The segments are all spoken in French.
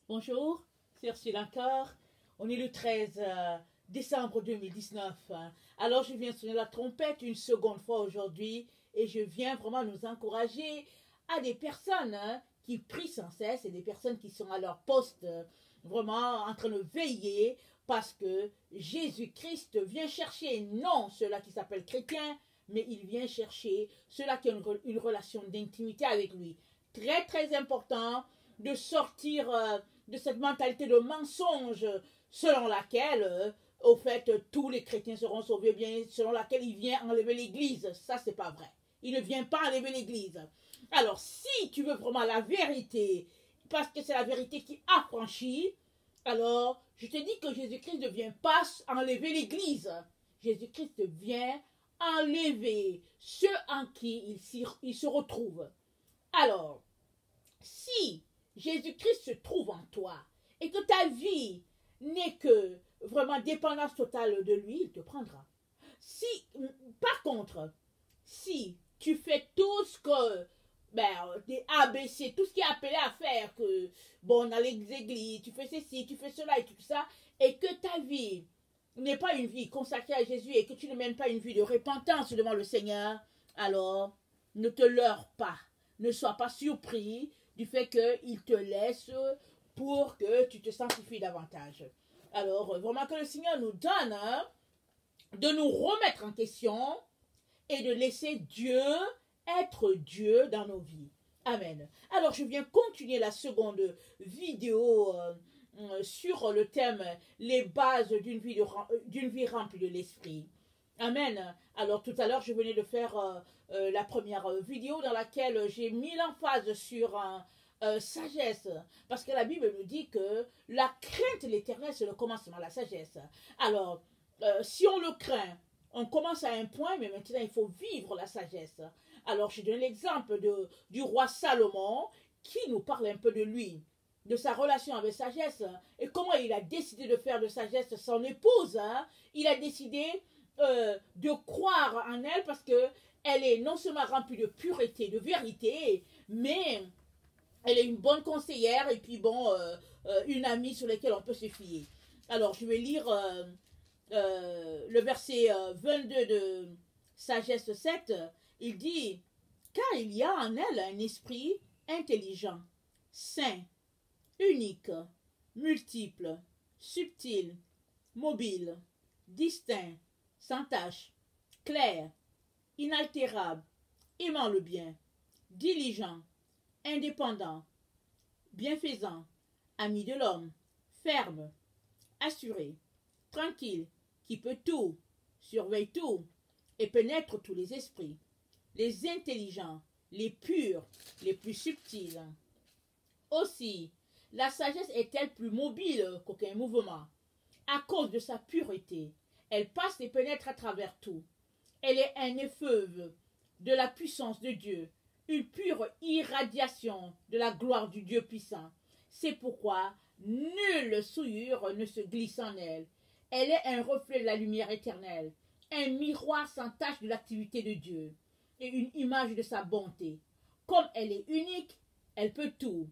Bonjour, c'est Ursule encore. On est le 13 décembre 2019. Alors je viens sonner la trompette une seconde fois aujourd'hui et je viens vraiment nous encourager à des personnes qui prient sans cesse et des personnes qui sont à leur poste vraiment en train de veiller parce que Jésus-Christ vient chercher non ceux-là qui s'appellent chrétiens, mais il vient chercher ceux-là qui ont une relation d'intimité avec lui. Très très important de sortir de cette mentalité de mensonge selon laquelle, au fait, tous les chrétiens seront sauvés, bien selon laquelle il vient enlever l'Église. Ça, c'est pas vrai. Il ne vient pas enlever l'Église. Alors, si tu veux vraiment la vérité, parce que c'est la vérité qui affranchit, alors, je te dis que Jésus-Christ ne vient pas enlever l'Église. Jésus-Christ vient enlever ceux en qui il se retrouve. Alors, si Jésus-Christ se trouve en toi et que ta vie n'est que vraiment dépendance totale de lui, il te prendra. Si, par contre, si tu fais tout ce que, des ABC, tout ce qui est appelé à faire, que, bon, dans les églises, tu fais ceci, tu fais cela et tout ça, et que ta vie n'est pas une vie consacrée à Jésus et que tu ne mènes pas une vie de repentance devant le Seigneur, alors ne te leurre pas. Ne sois pas surpris du fait qu'il te laisse pour que tu te sanctifies davantage. Alors, vraiment que le Seigneur nous donne de nous remettre en question et de laisser Dieu être Dieu dans nos vies. Amen. Alors, je viens continuer la seconde vidéo sur le thème « Les bases d'une vie remplie de l'Esprit ». Amen. Alors, tout à l'heure, je venais de faire la première vidéo dans laquelle j'ai mis l'emphase sur sagesse. Parce que la Bible nous dit que la crainte de l'Éternel, c'est le commencement de la sagesse. Alors, si on le craint, on commence à un point, mais maintenant, il faut vivre la sagesse. Alors, je donne l'exemple du roi Salomon qui nous parle un peu de lui, de sa relation avec sagesse et comment il a décidé de faire de sagesse son épouse. Il a décidé de croire en elle parce que elle est non seulement remplie de pureté, de vérité, mais elle est une bonne conseillère et puis bon, une amie sur laquelle on peut se fier. Alors, je vais lire le verset 22 de Sagesse 7. Il dit, « Car il y a en elle un esprit intelligent, saint, unique, multiple, subtil, mobile, distinct, sans tache, clair, inaltérable, aimant le bien, diligent, indépendant, bienfaisant, ami de l'homme, ferme, assuré, tranquille, qui peut tout, surveille tout et pénètre tous les esprits, les intelligents, les purs, les plus subtils. Aussi, la sagesse est-elle plus mobile qu'aucun mouvement. À cause de sa pureté, elle passe et pénètre à travers tout. Elle est un effeuve de la puissance de Dieu, une pure irradiation de la gloire du Dieu puissant. C'est pourquoi nulle souillure ne se glisse en elle. Elle est un reflet de la lumière éternelle, un miroir sans tache de l'activité de Dieu et une image de sa bonté. Comme elle est unique, elle peut tout.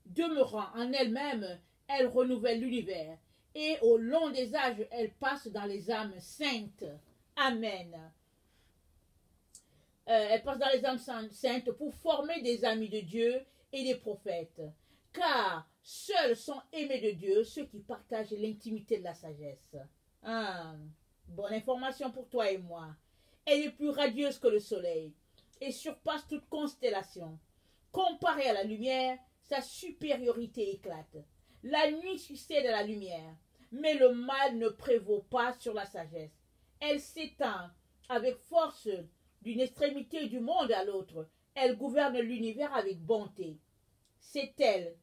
Demeurant en elle-même, elle renouvelle l'univers et au long des âges, elle passe dans les âmes saintes. Amen. Elle passe dans les âmes saintes pour former des amis de Dieu et des prophètes. Car seuls sont aimés de Dieu ceux qui partagent l'intimité de la sagesse. Bonne information pour toi et moi. Elle est plus radieuse que le soleil et surpasse toute constellation. Comparée à la lumière, sa supériorité éclate. La nuit succède à la lumière, mais le mal ne prévaut pas sur la sagesse. Elle s'étend avec force d'une extrémité du monde à l'autre. Elle gouverne l'univers avec bonté. C'est elle,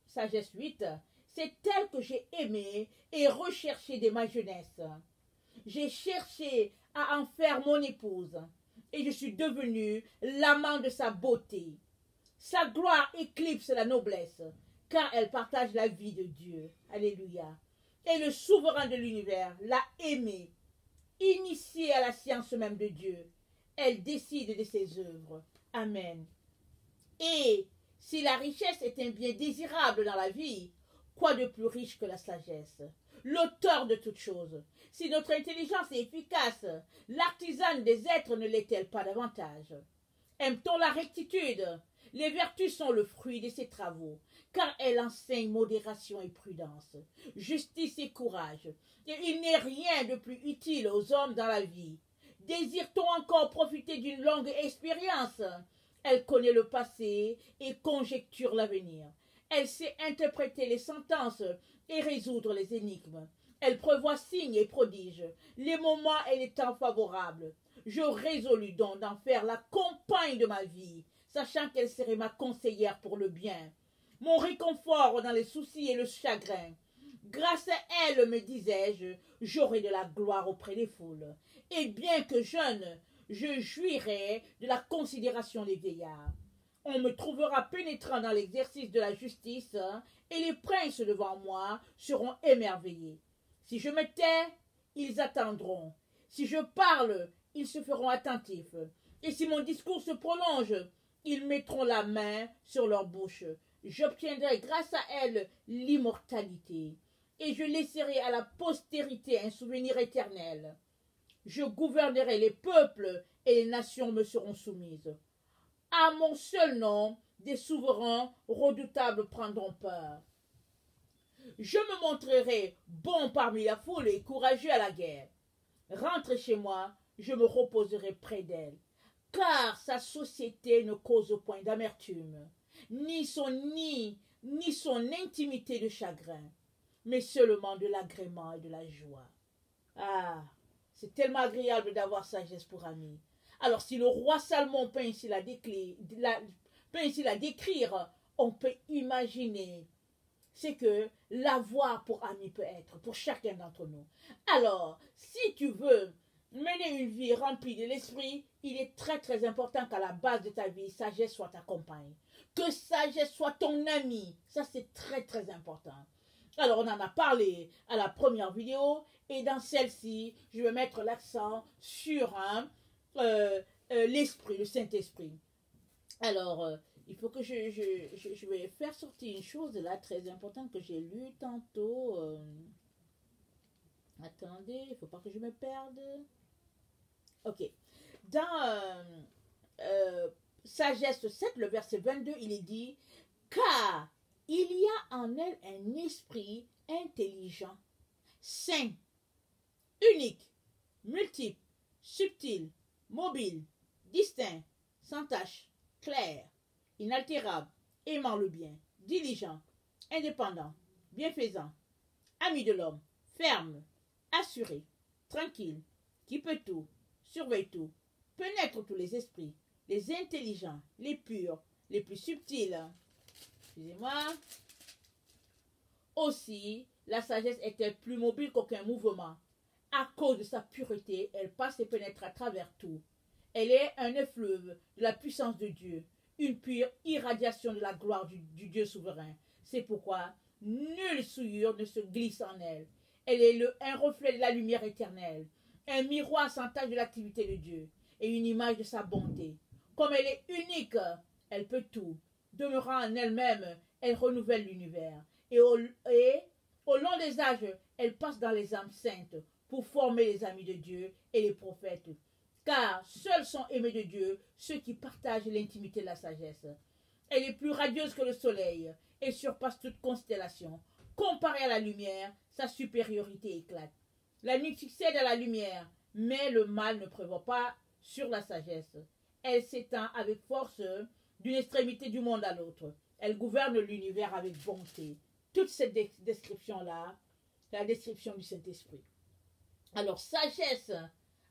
sagesse 8, c'est elle que j'ai aimée et recherchée dès ma jeunesse. J'ai cherché à en faire mon épouse et je suis devenue l'amant de sa beauté. Sa gloire éclipse la noblesse, car elle partage la vie de Dieu. Alléluia. Et le souverain de l'univers l'a aimée, initiée à la science même de Dieu. Elle décide de ses œuvres. Amen. Et si la richesse est un bien désirable dans la vie, Quoi de plus riche que la sagesse? L'auteur de toutes choses. Si notre intelligence est efficace, l'artisane des êtres ne l'est-elle pas davantage? Aime-t-on la rectitude? Les vertus sont le fruit de ses travaux, car elle enseigne modération et prudence, justice et courage. Et il n'est rien de plus utile aux hommes dans la vie. Désire-t-on encore profiter d'une longue expérience? Elle connaît le passé et conjecture l'avenir. Elle sait interpréter les sentences et résoudre les énigmes. Elle prévoit signes et prodiges, les moments et les temps favorables. Je résolus donc d'en faire la compagne de ma vie, sachant qu'elle serait ma conseillère pour le bien, mon réconfort dans les soucis et le chagrin. Grâce à elle, me disais-je, j'aurai de la gloire auprès des foules. Et bien que jeune, je jouirai de la considération des vieillards. On me trouvera pénétrant dans l'exercice de la justice, et les princes devant moi seront émerveillés. Si je me tais, ils attendront. Si je parle, ils se feront attentifs. Et si mon discours se prolonge, ils mettront la main sur leur bouche. J'obtiendrai grâce à elle l'immortalité. Et je laisserai à la postérité un souvenir éternel. Je gouvernerai les peuples et les nations me seront soumises. À mon seul nom, des souverains redoutables prendront peur. Je me montrerai bon parmi la foule et courageux à la guerre. Rentre chez moi, je me reposerai près d'elle, car sa société ne cause point d'amertume, ni son intimité de chagrin, mais seulement de l'agrément et de la joie. Ah, c'est tellement agréable d'avoir sagesse pour ami. Alors si le roi Salomon peut ainsi la décrire, on peut imaginer ce que l'avoir pour ami peut être pour chacun d'entre nous. Alors, si tu veux mener une vie remplie de l'esprit, il est très très important qu'à la base de ta vie, sagesse soit ta compagne. Que sagesse soit ton ami. Ça, c'est très très important. Alors, on en a parlé à la première vidéo, et dans celle-ci, je vais mettre l'accent sur l'esprit, le Saint-Esprit. Alors, il faut que je vais faire sortir une chose là très importante que j'ai lue tantôt. Attendez, il ne faut pas que je me perde. Ok. Dans Sagesse 7, le verset 22, il est dit « Car il y a en elle un esprit intelligent, saint, unique, multiple, subtil, mobile, distinct, sans tache, clair, inaltérable, aimant le bien, diligent, indépendant, bienfaisant, ami de l'homme, ferme, assuré, tranquille, qui peut tout, surveille tout, pénètre tous les esprits, les intelligents, les purs, les plus subtils. Excusez-moi. Aussi, la sagesse est plus mobile qu'aucun mouvement. À cause de sa pureté, elle passe et pénètre à travers tout. Elle est un effluve de la puissance de Dieu, une pure irradiation de la gloire du Dieu souverain. C'est pourquoi nulle souillure ne se glisse en elle. Elle est un reflet de la lumière éternelle, un miroir sans tache de l'activité de Dieu et une image de sa bonté. Comme elle est unique, elle peut tout. Demeurant en elle-même, elle renouvelle l'univers. Et au long des âges, elle passe dans les âmes saintes pour former les amis de Dieu et les prophètes. Car seuls sont aimés de Dieu ceux qui partagent l'intimité de la sagesse. Elle est plus radieuse que le soleil et surpasse toute constellation. Comparée à la lumière, sa supériorité éclate. La nuit succède à la lumière, mais le mal ne prévaut pas sur la sagesse. Elle s'étend avec force d'une extrémité du monde à l'autre. Elle gouverne l'univers avec bonté. Toute cette description-là, c'est la description du Saint-Esprit. Alors, sagesse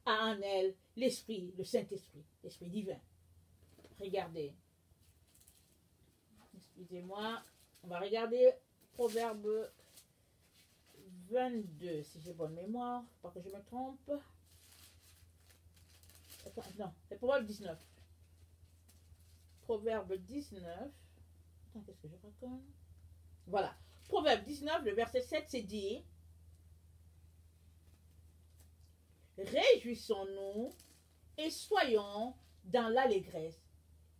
a en elle l'Esprit, le Saint-Esprit, l'Esprit divin. Regardez. Excusez-moi. On va regarder Proverbe 22, si j'ai bonne mémoire. Pas que je me trompe. Attends, non, c'est Proverbe 19. Proverbe 19. Attends, qu'est-ce que je raconte? Voilà. Proverbe 19, le verset 7, c'est dit: réjouissons-nous et soyons dans l'allégresse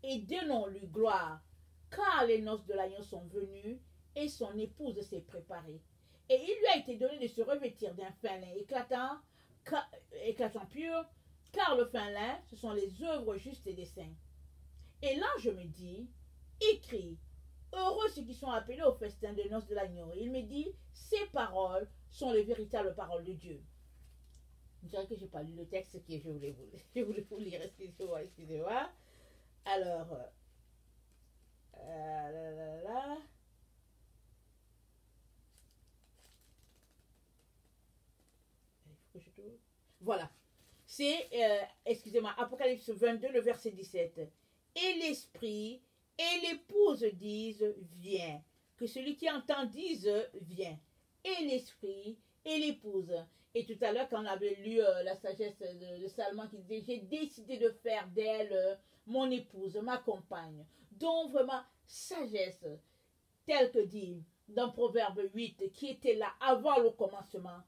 et donnons-lui gloire, car les noces de l'agneau sont venues et son épouse s'est préparée. Et il lui a été donné de se revêtir d'un fin lin éclatant pur, car le fin lin, ce sont les œuvres justes des saints. Et l'ange me dit, écris, heureux ceux qui sont appelés au festin de noces de l'agneau. Il me dit, ces paroles sont les véritables paroles de Dieu. Je dirais que je n'ai pas lu le texte que je voulais vous lire. Excusez-moi. Alors, voilà. C'est, excusez-moi, Apocalypse 22, le verset 17. Et l'esprit et l'épouse disent, viens. Que celui qui entend dise, viens. Et l'esprit et l'épouse. Et tout à l'heure, quand on avait lu la sagesse de Salomon qui disait, j'ai décidé de faire d'elle mon épouse, ma compagne. Donc vraiment, sagesse, telle que dit dans Proverbe 8, qui était là avant le commencement,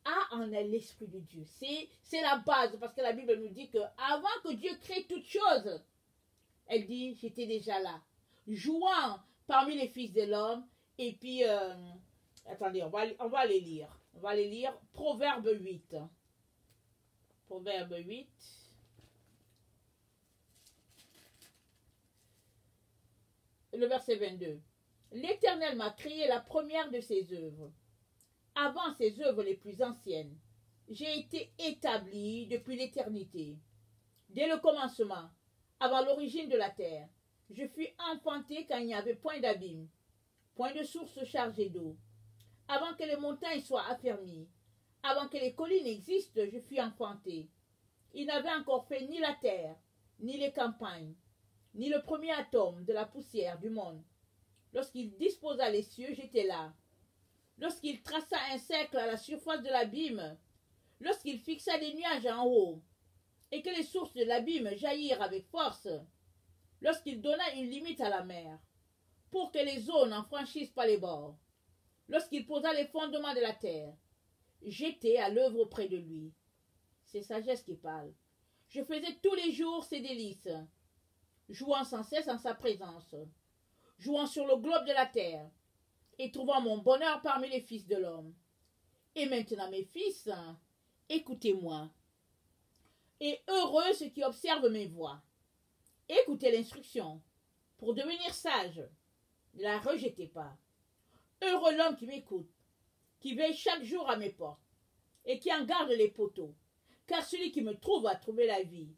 a en elle l'Esprit de Dieu. C'est la base, parce que la Bible nous dit que avant que Dieu crée toutes choses, elle dit, j'étais déjà là, jouant parmi les fils de l'homme. Et puis, attendez, on va les lire. On va les lire. Proverbe 8. Proverbe 8. Le verset 22. L'Éternel m'a créé la première de ses œuvres. Avant ses œuvres les plus anciennes, j'ai été établi depuis l'éternité. Dès le commencement, avant l'origine de la terre, je fus enfanté quand il n'y avait point d'abîme, point de source chargée d'eau. Avant que les montagnes soient affermies, avant que les collines existent, je fus enfanté. Il n'avait encore fait ni la terre, ni les campagnes, ni le premier atome de la poussière du monde. Lorsqu'il disposa les cieux, j'étais là. Lorsqu'il traça un cercle à la surface de l'abîme, lorsqu'il fixa des nuages en haut, et que les sources de l'abîme jaillirent avec force, lorsqu'il donna une limite à la mer, pour que les eaux n'en franchissent pas les bords, lorsqu'il posa les fondements de la terre, j'étais à l'œuvre auprès de lui. C'est sagesse qui parle. Je faisais tous les jours ses délices, jouant sans cesse en sa présence, jouant sur le globe de la terre, et trouvant mon bonheur parmi les fils de l'homme. Et maintenant, mes fils, écoutez-moi. Et heureux ceux qui observent mes voies. Écoutez l'instruction. Pour devenir sage, ne la rejetez pas. Heureux l'homme qui m'écoute, qui veille chaque jour à mes portes, et qui en garde les poteaux. Car celui qui me trouve va trouver la vie,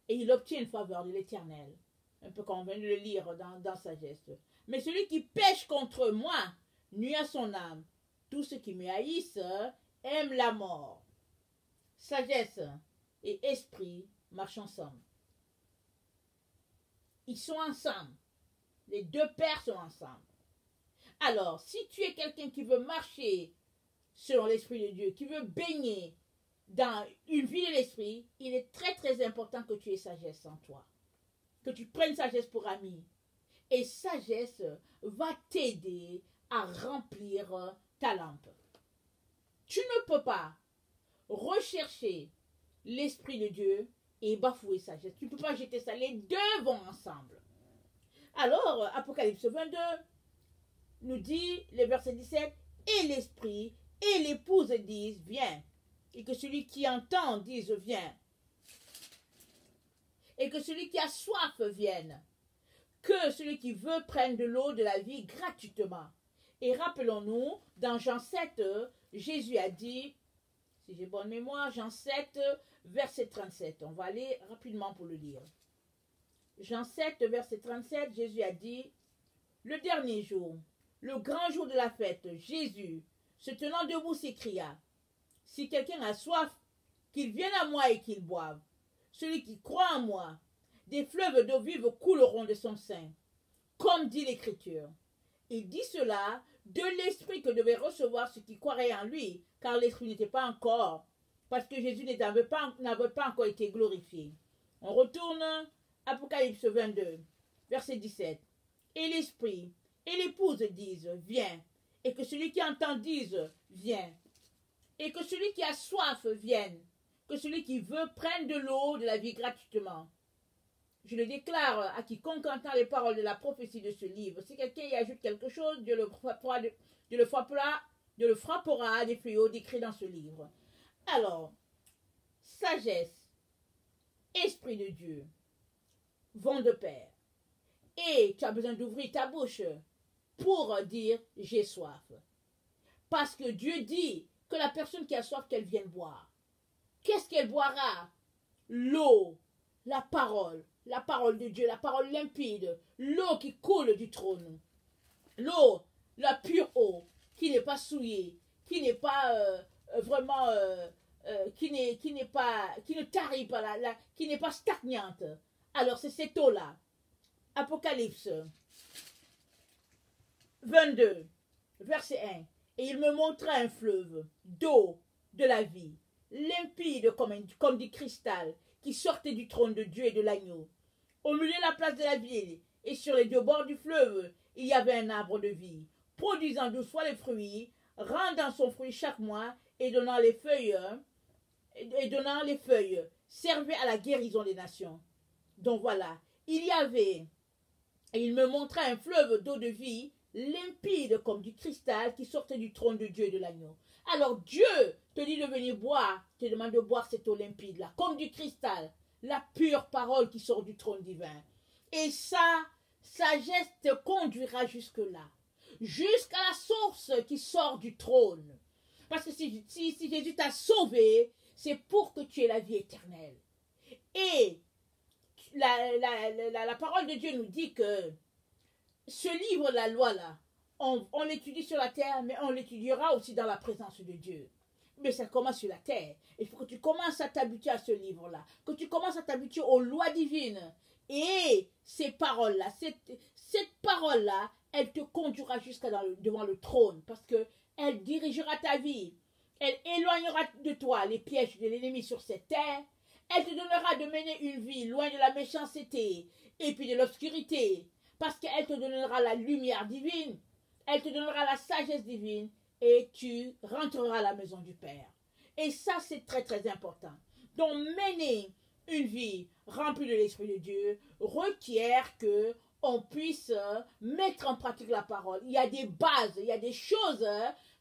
et il obtient une faveur de l'Éternel. Un peu comme on vient de le lire dans Sagesse. Mais celui qui pêche contre moi nuit à son âme. Tous ceux qui me haïssent aiment la mort. Sagesse et esprit marchent ensemble. Ils sont ensemble. Les deux pères sont ensemble. Alors, si tu es quelqu'un qui veut marcher selon l'Esprit de Dieu, qui veut baigner dans une vie de l'Esprit, il est très très important que tu aies sagesse en toi. Que tu prennes sagesse pour ami. Et sagesse va t'aider à remplir ta lampe. Tu ne peux pas rechercher l'Esprit de Dieu et bafouer sagesse. Tu ne peux pas jeter ça. Les deux vont ensemble. Alors, Apocalypse 22 nous dit, le verset 17, et l'Esprit et l'épouse disent, viens. Et que celui qui entend dise, viens. Et que celui qui a soif vienne. Que celui qui veut prenne de l'eau de la vie gratuitement. Et rappelons-nous, dans Jean 7, Jésus a dit, si j'ai bonne mémoire, Jean 7, verset 37. On va aller rapidement pour le lire. Jean 7, verset 37, Jésus a dit, le dernier jour, le grand jour de la fête, Jésus, se tenant debout, s'écria, si quelqu'un a soif, qu'il vienne à moi et qu'il boive. Celui qui croit en moi, des fleuves d'eau vive couleront de son sein, comme dit l'Écriture. Il dit cela de l'Esprit que devait recevoir ceux qui croiraient en lui, car l'Esprit n'était pas encore, parce que Jésus n'avait pas encore été glorifié. On retourne, Apocalypse 22, verset 17. Et l'Esprit et l'épouse disent, viens, et que celui qui entend dise, viens, et que celui qui a soif vienne, que celui qui veut prenne de l'eau de la vie gratuitement. je le déclare à quiconque entend les paroles de la prophétie de ce livre. Si quelqu'un y ajoute quelque chose, Dieu le frappera des fléaux décrits dans ce livre. Alors, sagesse, esprit de Dieu vont de pair. Et tu as besoin d'ouvrir ta bouche pour dire j'ai soif. Parce que Dieu dit que la personne qui a soif, qu'elle vienne boire. Qu'est-ce qu'elle boira? L'eau, la parole de Dieu, la parole limpide, l'eau qui coule du trône. L'eau, la pure eau, qui n'est pas souillée, qui n'est pas vraiment, qui ne tarit pas, qui n'est pas stagnante. Alors c'est cette eau-là. Apocalypse 22, verset 1. Et il me montra un fleuve d'eau de la vie, limpide comme du cristal, qui sortait du trône de Dieu et de l'agneau. Au milieu de la place de la ville, et sur les deux bords du fleuve, il y avait un arbre de vie, produisant 12 fois les fruits, rendant son fruit chaque mois, et donnant les feuilles, servait à la guérison des nations. Donc voilà, il y avait, et il me montra un fleuve d'eau de vie, limpide comme du cristal, qui sortait du trône de Dieu et de l'agneau. Alors Dieu te dit de venir boire, te demande de boire cette eau limpide là, comme du cristal, la pure parole qui sort du trône divin. Et sa sagesse te conduira jusque là, jusqu'à la source qui sort du trône. Parce que si Jésus t'a sauvé, c'est pour que tu aies la vie éternelle. Et la parole de Dieu nous dit que ce livre, la loi là, on l'étudie sur la terre, mais on l'étudiera aussi dans la présence de Dieu. Mais ça commence sur la terre. Il faut que tu commences à t'habituer à ce livre-là, que tu commences à t'habituer aux lois divines. Et ces paroles-là, cette parole-là, elle te conduira jusqu'à devant le trône, parce que elle dirigera ta vie. Elle éloignera de toi les pièges de l'ennemi sur cette terre. Elle te donnera de mener une vie loin de la méchanceté et puis de l'obscurité, parce qu'elle te donnera la lumière divine, elle te donnera la sagesse divine, et tu rentreras à la maison du Père. Et ça, c'est très très important. Donc, mener une vie remplie de l'Esprit de Dieu requiert que on puisse mettre en pratique la parole. Il y a des bases, il y a des choses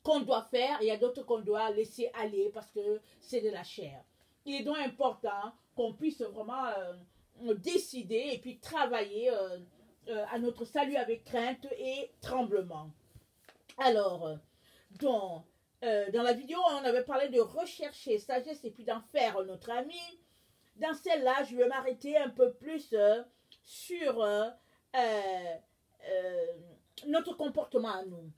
qu'on doit faire, il y a d'autres qu'on doit laisser aller parce que c'est de la chair. Il est donc important qu'on puisse vraiment décider et puis travailler à notre salut avec crainte et tremblement. Alors, dans la vidéo, on avait parlé de rechercher sagesse et puis d'en faire notre ami. Dans celle-là, je vais m'arrêter un peu plus sur notre comportement à nous.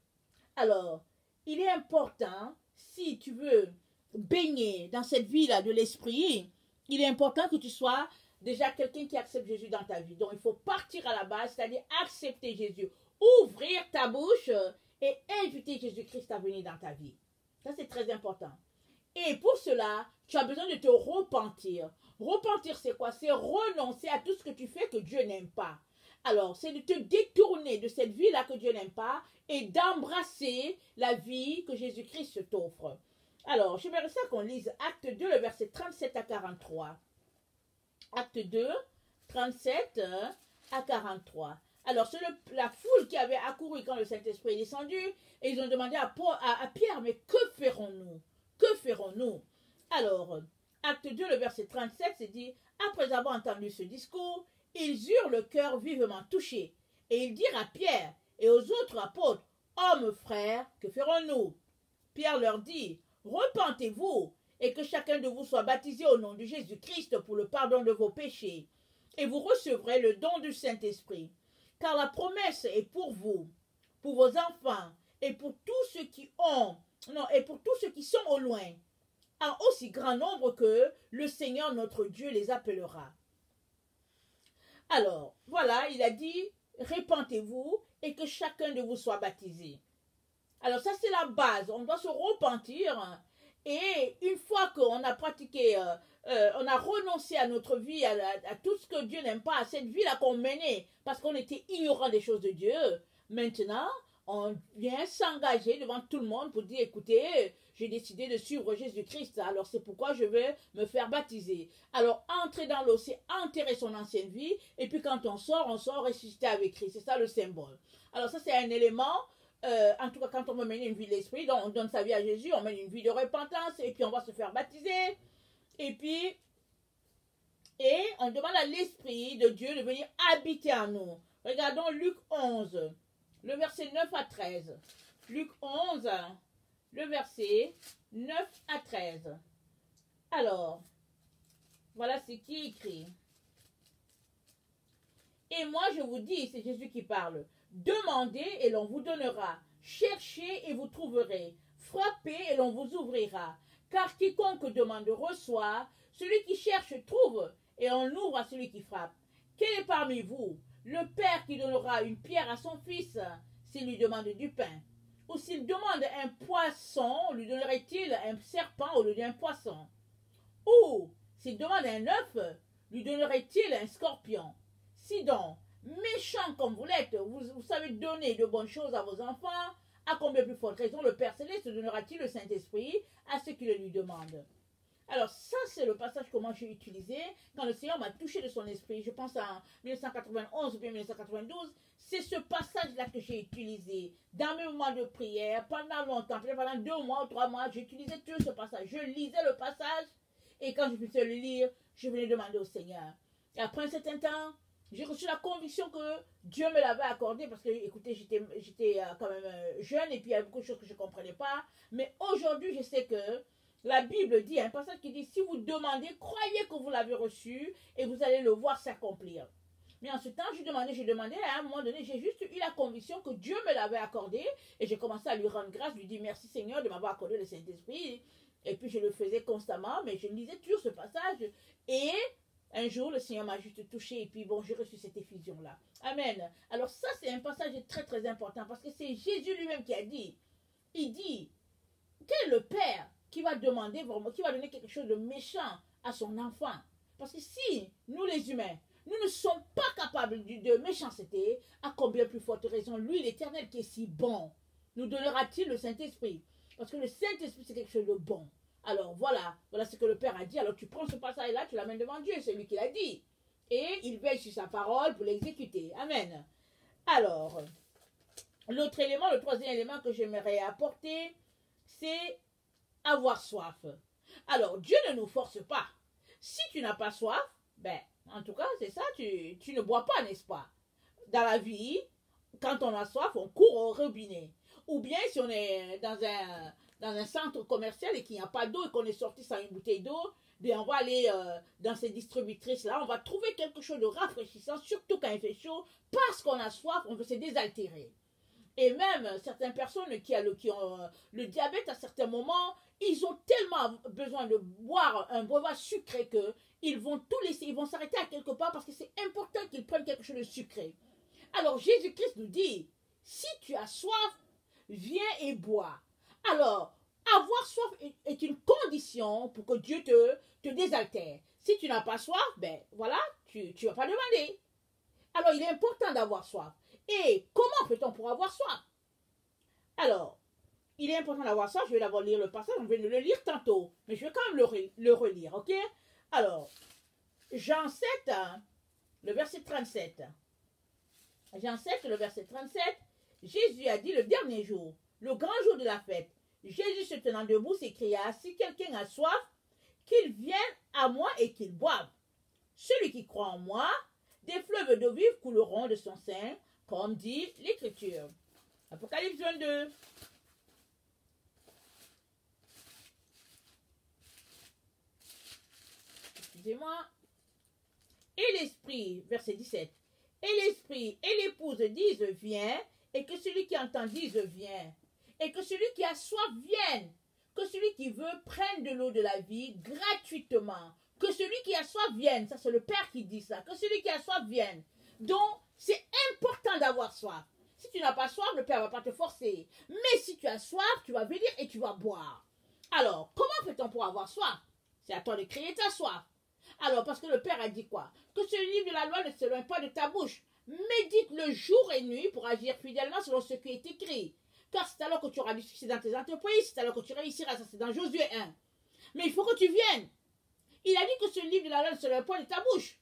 Alors, il est important, si tu veux baigner dans cette vie-là de l'esprit, il est important que tu sois déjà quelqu'un qui accepte Jésus dans ta vie. Donc, il faut partir à la base, c'est-à-dire accepter Jésus, ouvrir ta bouche et inviter Jésus-Christ à venir dans ta vie. Ça, c'est très important. Et pour cela, tu as besoin de te repentir. Repentir, c'est quoi? C'est renoncer à tout ce que tu fais que Dieu n'aime pas. Alors, c'est de te détourner de cette vie-là que Dieu n'aime pas et d'embrasser la vie que Jésus-Christ t'offre. Alors, j'aimerais ça qu'on lise Acte 2, le verset 37 à 43. Acte 2, 37 à 43. Alors, c'est la foule qui avait accouru quand le Saint-Esprit est descendu, et ils ont demandé à Pierre, mais que ferons-nous? Que ferons-nous? Alors, Acte 2, le verset 37, c'est dit, après avoir entendu ce discours, ils eurent le cœur vivement touché, et ils dirent à Pierre et aux autres apôtres, hommes frères, que ferons-nous? Pierre leur dit, repentez-vous, et que chacun de vous soit baptisé au nom de Jésus-Christ pour le pardon de vos péchés, et vous recevrez le don du Saint-Esprit. Car la promesse est pour vous, pour vos enfants, et pour tous ceux qui sont au loin, en aussi grand nombre que le Seigneur notre Dieu les appellera. Alors, voilà, il a dit, repentez-vous et que chacun de vous soit baptisé. Alors ça, c'est la base. On doit se repentir. Et une fois qu'on a pratiqué, on a renoncé à notre vie, à tout ce que Dieu n'aime pas, à cette vie-là qu'on menait, parce qu'on était ignorant des choses de Dieu, maintenant, on vient s'engager devant tout le monde pour dire, écoutez, j'ai décidé de suivre Jésus-Christ, alors c'est pourquoi je vais me faire baptiser. Alors, entrer dans l'eau, c'est enterrer son ancienne vie, et puis quand on sort ressuscité avec Christ. C'est ça le symbole. Alors ça, c'est un élément, en tout cas, quand on veut mener une vie de l'esprit, donc on donne sa vie à Jésus, on mène une vie de repentance, et puis on va se faire baptiser, et puis, et on demande à l'Esprit de Dieu de venir habiter en nous. Regardons Luc 11, le verset 9 à 13. Luc 11, le verset 9 à 13. Alors, voilà ce qui est écrit. Et moi je vous dis, c'est Jésus qui parle, demandez et l'on vous donnera, cherchez et vous trouverez, frappez et l'on vous ouvrira. Car quiconque demande reçoit, celui qui cherche trouve, et on ouvre à celui qui frappe. Quel est parmi vous le père qui donnera une pierre à son fils s'il lui demande du pain? Ou s'il demande un poisson, lui donnerait-il un serpent au lieu d'un poisson? Ou s'il demande un œuf, lui donnerait-il un scorpion? Si donc, méchant comme vous l'êtes, vous savez donner de bonnes choses à vos enfants, à combien plus forte raison le Père Céleste donnera-t-il le Saint-Esprit à ceux qui le lui demandent? Alors ça, c'est le passage que moi j'ai utilisé quand le Seigneur m'a touché de son esprit. Je pense en 1991 ou bien 1992. C'est ce passage-là que j'ai utilisé dans mes moments de prière pendant longtemps. Peut-être pendant 2 mois ou 3 mois, j'utilisais toujours ce passage. Je lisais le passage et quand je finissais de le lire, je venais demander au Seigneur. Et après un certain temps, j'ai reçu la conviction que Dieu me l'avait accordé parce que, écoutez, j'étais quand même jeune et puis il y a beaucoup de choses que je ne comprenais pas. Mais aujourd'hui, je sais que la Bible dit, un passage qui dit, si vous demandez, croyez que vous l'avez reçu et vous allez le voir s'accomplir. Mais en ce temps, j'ai demandé, à un moment donné, j'ai juste eu la conviction que Dieu me l'avait accordé et j'ai commencé à lui rendre grâce, lui dire merci Seigneur de m'avoir accordé le Saint-Esprit. Et puis je le faisais constamment, mais je lisais toujours ce passage. Et un jour, le Seigneur m'a juste touché et puis bon, j'ai reçu cette effusion-là. Amen. Alors ça, c'est un passage très très important parce que c'est Jésus lui-même qui a dit, il dit, quel est le Père qui va demander vraiment, qui va donner quelque chose de méchant à son enfant? Parce que si nous les humains, nous ne sommes pas capables de méchanceté, à combien plus forte raison lui, l'Éternel qui est si bon, nous donnera-t-il le Saint-Esprit? Parce que le Saint-Esprit, c'est quelque chose de bon. Alors voilà ce que le Père a dit. Alors tu prends ce passage-là, tu l'amènes devant Dieu, c'est lui qui l'a dit. Et il veille sur sa parole pour l'exécuter. Amen. Alors, l'autre élément, le troisième élément que j'aimerais apporter, c'est avoir soif. Alors, Dieu ne nous force pas. Si tu n'as pas soif, ben, en tout cas, c'est ça, tu ne bois pas, n'est-ce pas? Dans la vie, quand on a soif, on court au robinet. Ou bien, si on est dans un centre commercial et qu'il n'y a pas d'eau et qu'on est sorti sans une bouteille d'eau, bien, on va aller dans ces distributrices-là, on va trouver quelque chose de rafraîchissant, surtout quand il fait chaud, parce qu'on a soif, on veut se désaltérer. Et même certaines personnes qui ont le diabète à certains moments, ils ont tellement besoin de boire un breuvage sucré qu'ils vont tout laisser, ils vont s'arrêter à quelque part parce que c'est important qu'ils prennent quelque chose de sucré. Alors Jésus-Christ nous dit, si tu as soif, viens et bois. Alors, avoir soif est une condition pour que Dieu te désaltère. Si tu n'as pas soif, ben voilà, tu ne vas pas demander. Alors, il est important d'avoir soif. Et comment fait-on pour avoir soif? Alors, il est important d'avoir soif. Je vais d'abord lire le passage. On vient de le lire tantôt. Mais je vais quand même le relire, ok? Alors, Jean 7, le verset 37. Jean 7, le verset 37. Jésus a dit le dernier jour, le grand jour de la fête. Jésus se tenant debout s'écria, si quelqu'un a soif, qu'il vienne à moi et qu'il boive. Celui qui croit en moi, des fleuves d'eau vive couleront de son sein, comme dit l'Écriture. Apocalypse 22. Excusez-moi. Et l'Esprit, verset 17. Et l'Esprit et l'épouse disent, viens, et que celui qui entend dise, viens. Et que celui qui a soif vienne. Que celui qui veut prenne de l'eau de la vie gratuitement. Que celui qui a soif vienne. Ça, c'est le Père qui dit ça. Que celui qui a soif vienne. Donc, c'est important d'avoir soif. Si tu n'as pas soif, le Père ne va pas te forcer. Mais si tu as soif, tu vas venir et tu vas boire. Alors, comment fait-on pour avoir soif? C'est à toi de créer ta soif. Alors, parce que le Père a dit quoi? Que ce livre de la loi ne s'éloigne pas de ta bouche. Médite le jour et nuit pour agir fidèlement selon ce qui est écrit. Car c'est alors que tu auras du succès dans tes entreprises, c'est alors que tu réussiras. Ça, c'est dans Josué 1. Mais il faut que tu viennes. Il a dit que ce livre de la loi serait le point de ta bouche.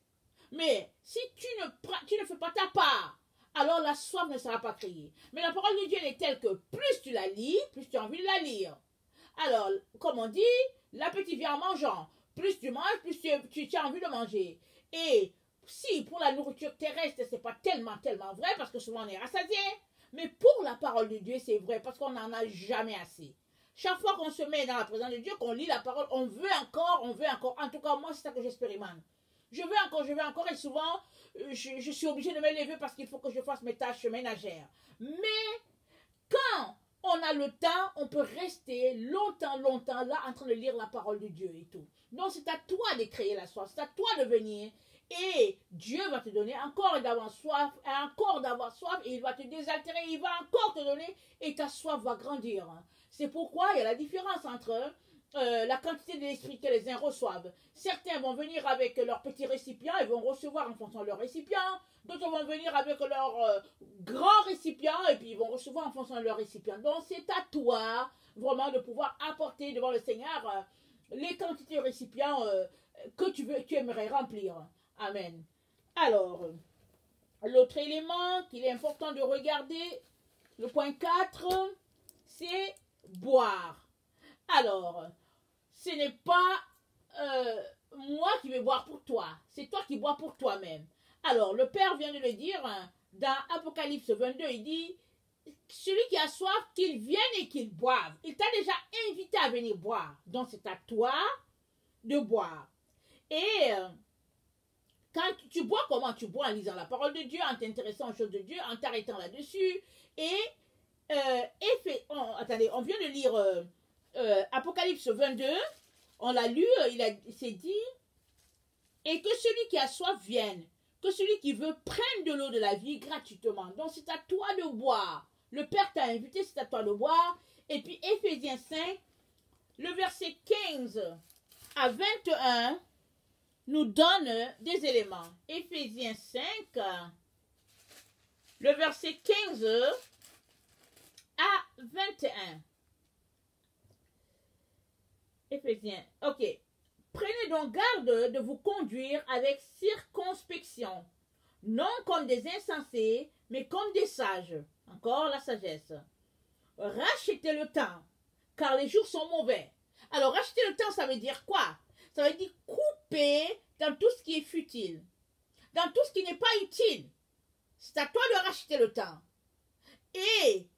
Mais si tu ne fais pas ta part, alors la soif ne sera pas créée. Mais la parole de Dieu elle est telle que plus tu la lis, plus tu as envie de la lire. Alors, comme on dit, l'appétit vient en mangeant. Plus tu manges, plus tu as envie de manger. Et si pour la nourriture terrestre, c'est pas tellement vrai, parce que souvent on est rassasié, mais pour la parole de Dieu, c'est vrai, parce qu'on n'en a jamais assez. Chaque fois qu'on se met dans la présence de Dieu, qu'on lit la parole, on veut encore. En tout cas, moi, c'est ça que j'expérimente. Je veux encore, et souvent, je suis obligée de me lever parce qu'il faut que je fasse mes tâches ménagères. Mais quand on a le temps, on peut rester longtemps là en train de lire la parole de Dieu et tout. Donc, c'est à toi de créer la soif, c'est à toi de venir. Et Dieu va te donner encore d'avoir soif, et il va te désaltérer, il va encore te donner, et ta soif va grandir. C'est pourquoi il y a la différence entre la quantité de l'esprit que les uns reçoivent. Certains vont venir avec leur petit récipient, ils vont recevoir en fonction de leur récipient. D'autres vont venir avec leur grand récipient, et puis ils vont recevoir en fonction de leur récipient. Donc c'est à toi vraiment de pouvoir apporter devant le Seigneur les quantités de récipients que tu aimerais remplir. Amen. Alors, l'autre élément qu'il est important de regarder, le point 4, c'est boire. Alors, ce n'est pas moi qui vais boire pour toi, c'est toi qui bois pour toi-même. Alors, le Père vient de le dire dans Apocalypse 22, il dit, celui qui a soif, qu'il vienne et qu'il boive. Il t'a déjà invité à venir boire. Donc, c'est à toi de boire. Et quand tu bois, comment tu bois? En lisant la parole de Dieu, en t'intéressant aux choses de Dieu, en t'arrêtant là-dessus. Et attendez, on vient de lire Apocalypse 22. On l'a lu, il s'est dit, et que celui qui a soif vienne, que celui qui veut prenne de l'eau de la vie gratuitement. Donc c'est à toi de boire. Le Père t'a invité, c'est à toi de boire. Et puis Éphésiens 5, le verset 15 à 21, nous donne des éléments. Éphésiens 5, le verset 15 à 21. Éphésiens, ok. Prenez donc garde de vous conduire avec circonspection, non comme des insensés, mais comme des sages. Encore la sagesse. Rachetez le temps, car les jours sont mauvais. Alors, racheter le temps, ça veut dire quoi? Ça veut dire couper dans tout ce qui est futile, dans tout ce qui n'est pas utile. C'est à toi de racheter le temps. Et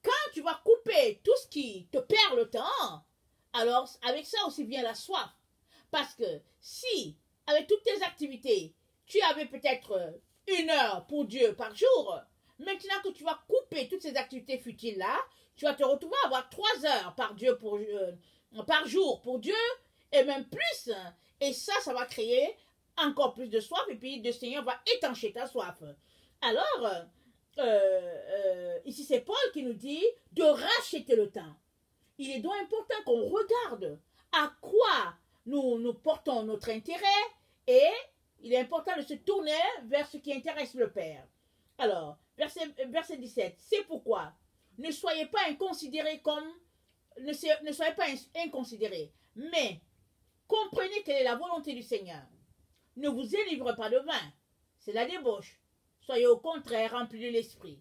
quand tu vas couper tout ce qui te perd le temps, alors avec ça aussi vient la soif. Parce que si, avec toutes tes activités, tu avais peut-être 1 heure pour Dieu par jour, maintenant que tu vas couper toutes ces activités futiles-là, tu vas te retrouver à avoir 3 heures par jour pour Dieu, et même plus. Et ça va créer encore plus de soif, et puis le Seigneur va étancher ta soif. Alors, ici c'est Paul qui nous dit de racheter le temps. Il est donc important qu'on regarde à quoi nous portons notre intérêt, et il est important de se tourner vers ce qui intéresse le Père. Alors, verset 17, c'est pourquoi ne soyez pas inconsidérés ne soyez pas inconsidérés, mais comprenez quelle est la volonté du Seigneur. Ne vous élivrez pas de vin, c'est la débauche. Soyez au contraire remplis de l'esprit.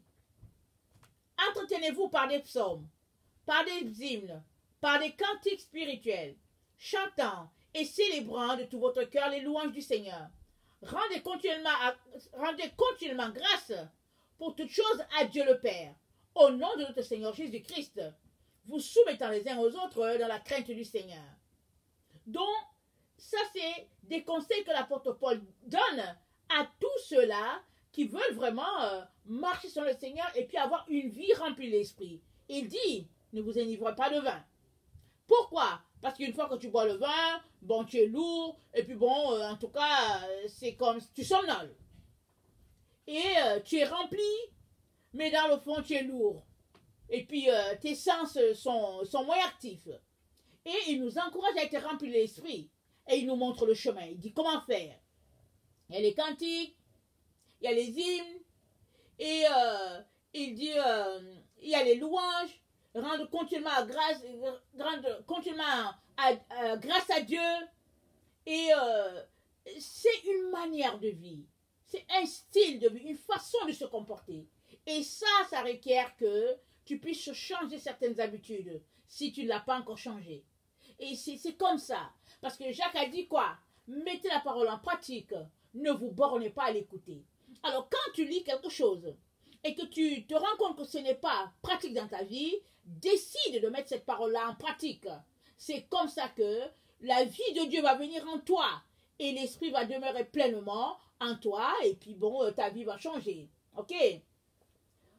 Entretenez-vous par des psaumes, par des hymnes, par des cantiques spirituels, chantant et célébrant de tout votre cœur les louanges du Seigneur. Rendez continuellement grâce pour toutes choses à Dieu le Père, au nom de notre Seigneur Jésus-Christ, vous soumettant les uns aux autres dans la crainte du Seigneur. Donc, ça c'est des conseils que l'apôtre Paul donne à tous ceux-là qui veulent vraiment marcher sur le Seigneur et puis avoir une vie remplie d'esprit. Il dit, ne vous enivrez pas de vin. Pourquoi? Parce qu'une fois que tu bois le vin, bon, tu es lourd, et puis bon, en tout cas, c'est comme tu somnoles. Et tu es rempli, mais dans le fond, tu es lourd. Et puis, tes sens sont moins actifs. Et il nous encourage à être remplis de l'esprit. Et il nous montre le chemin. Il dit comment faire. Il y a les cantiques, il y a les hymnes, et il dit, il y a les louanges, rendre continuellement grâce, rendre continuellement grâce à Dieu, et c'est une manière de vie, c'est un style de vie, une façon de se comporter. Et ça requiert que tu puisses changer certaines habitudes si tu ne l'as pas encore changé. Et c'est comme ça. Parce que Jacques a dit quoi? Mettez la parole en pratique. Ne vous bornez pas à l'écouter. Alors quand tu lis quelque chose et que tu te rends compte que ce n'est pas pratique dans ta vie, décide de mettre cette parole-là en pratique. C'est comme ça que la vie de Dieu va venir en toi. Et l'esprit va demeurer pleinement en toi. Et puis bon, ta vie va changer. Ok?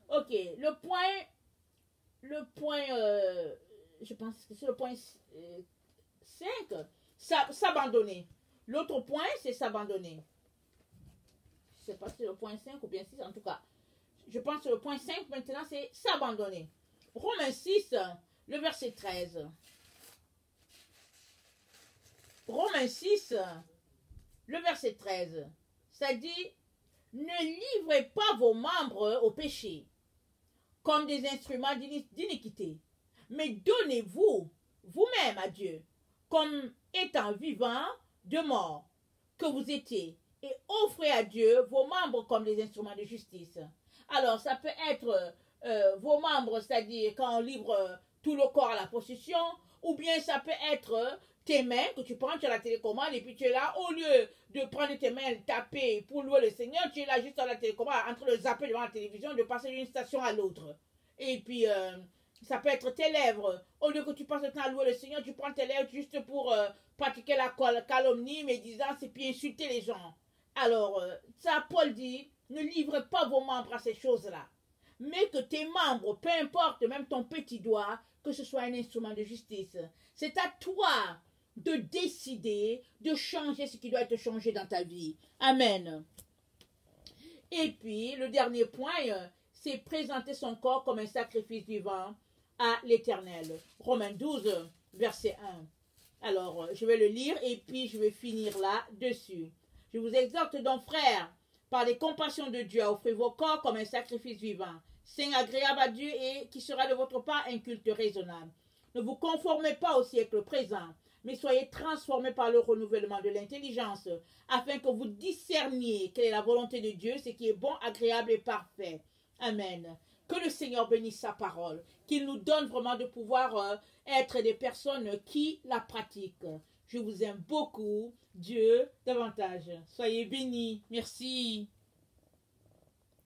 Ok. Le point, je pense que c'est le point 5, s'abandonner. L'autre point, c'est s'abandonner. Je ne sais pas si c'est le point 5 ou bien 6, en tout cas. Je pense que le point 5, maintenant, c'est s'abandonner. Romains 6, le verset 13. Romains 6, le verset 13. Ça dit, ne livrez pas vos membres au péché comme des instruments d'iniquité, mais donnez-vous vous-même à Dieu comme étant vivant de mort que vous étiez, et offrez à Dieu vos membres comme des instruments de justice. Alors, ça peut être vos membres, c'est-à-dire quand on livre tout le corps à la possession, ou bien ça peut être tes mains que tu prends, tu as la télécommande, et puis tu es là, au lieu de prendre tes mains et taper pour louer le Seigneur, tu es là juste à la télécommande, en train de zapper devant la télévision, de passer d'une station à l'autre. Et puis, ça peut être tes lèvres. Au lieu que tu passes le temps à louer le Seigneur, tu prends tes lèvres juste pour pratiquer la calomnie, médisance et puis insulter les gens. Alors, ça, Paul dit, ne livrez pas vos membres à ces choses-là. Mais que tes membres, peu importe, même ton petit doigt, que ce soit un instrument de justice. C'est à toi de décider de changer ce qui doit être changé dans ta vie. Amen. Et puis, le dernier point, c'est présenter son corps comme un sacrifice vivant à l'Éternel. Romains 12, verset 1. Alors, je vais le lire et puis je vais finir là-dessus. Je vous exhorte donc, frères, par les compassions de Dieu, à offrir vos corps comme un sacrifice vivant, saint, agréable à Dieu et qui sera de votre part un culte raisonnable. Ne vous conformez pas au siècle présent, mais soyez transformés par le renouvellement de l'intelligence, afin que vous discerniez quelle est la volonté de Dieu, ce qui est bon, agréable et parfait. Amen. Que le Seigneur bénisse sa parole, qu'il nous donne vraiment de pouvoir être des personnes qui la pratiquent. Je vous aime beaucoup. Dieu davantage. Soyez bénis. Merci.